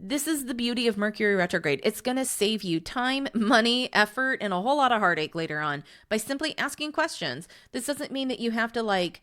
this is the beauty of Mercury retrograde. It's going to save you time, money, effort, and a whole lot of heartache later on by simply asking questions. This doesn't mean that you have to like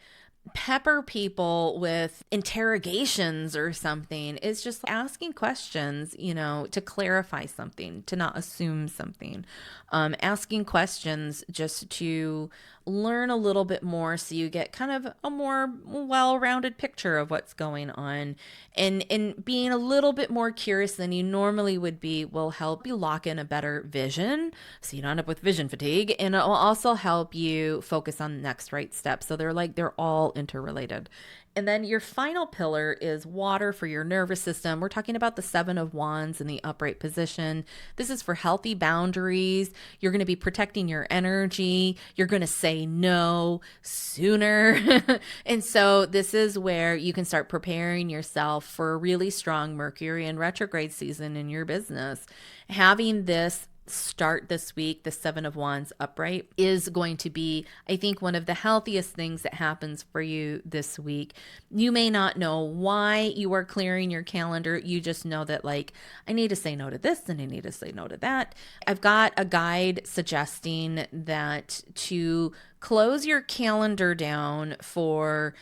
pepper people with interrogations or something. It's just asking questions, to clarify something, to not assume something. Asking questions just to learn a little bit more so you get kind of a more well-rounded picture of what's going on. And being a little bit more curious than you normally would be will help you lock in a better vision so you don't end up with vision fatigue, and it will also help you focus on the next right step. So they're all interrelated. And then your final pillar is water for your nervous system. We're talking about the Seven of Wands in the upright position. This is for healthy boundaries. You're going to be protecting your energy. You're going to say no sooner. And so this is where you can start preparing yourself for a really strong Mercury and retrograde season in your business. Having this start this week, the Seven of Wands upright, is going to be, I think, one of the healthiest things that happens for you this week. You may not know why you are clearing your calendar. You just know that, like, I need to say no to this and I need to say no to that. I've got a guide suggesting that to close your calendar down for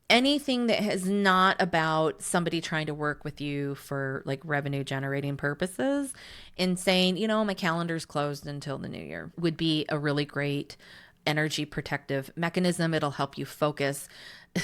anything that is not about somebody trying to work with you for like revenue generating purposes, and saying, my calendar's closed until the new year, would be a really great energy protective mechanism. It'll help you focus.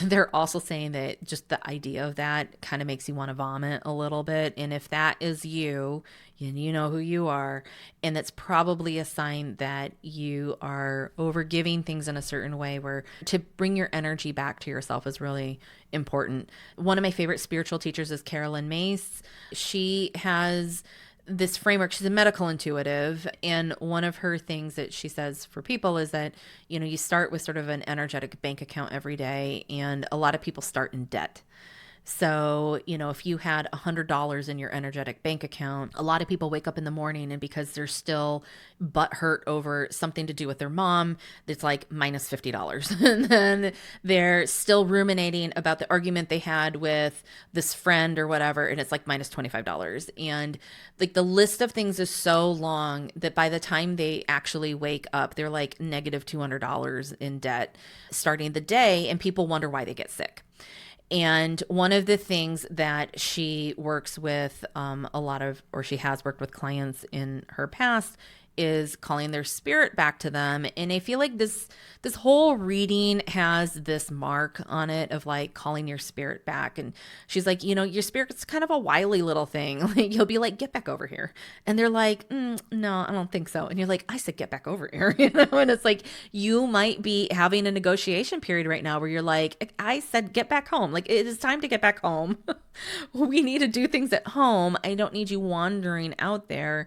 They're also saying that just the idea of that kind of makes you want to vomit a little bit. And if that is you, and you know who you are, and that's probably a sign that you are overgiving things in a certain way, where to bring your energy back to yourself is really important. One of my favorite spiritual teachers is Carolyn Mace. She has this framework. She's a medical intuitive. And one of her things that she says for people is that, you start with sort of an energetic bank account every day. And a lot of people start in debt. So, if you had $100 in your energetic bank account, a lot of people wake up in the morning, and because they're still butthurt over something to do with their mom, it's like minus $50. And then they're still ruminating about the argument they had with this friend or whatever, and it's like minus $25. And like the list of things is so long that by the time they actually wake up, they're like negative $200 in debt starting the day, and people wonder why they get sick. And one of the things that she works with or she has worked with clients in her past, is calling their spirit back to them. And I feel like this whole reading has this mark on it of like calling your spirit back. And she's like, your spirit's kind of a wily little thing. Like you'll be like, get back over here. And they're like, no, I don't think so. And you're like, I said, get back over here. And it's like, you might be having a negotiation period right now where you're like, I said, get back home. Like it is time to get back home. We need to do things at home. I don't need you wandering out there.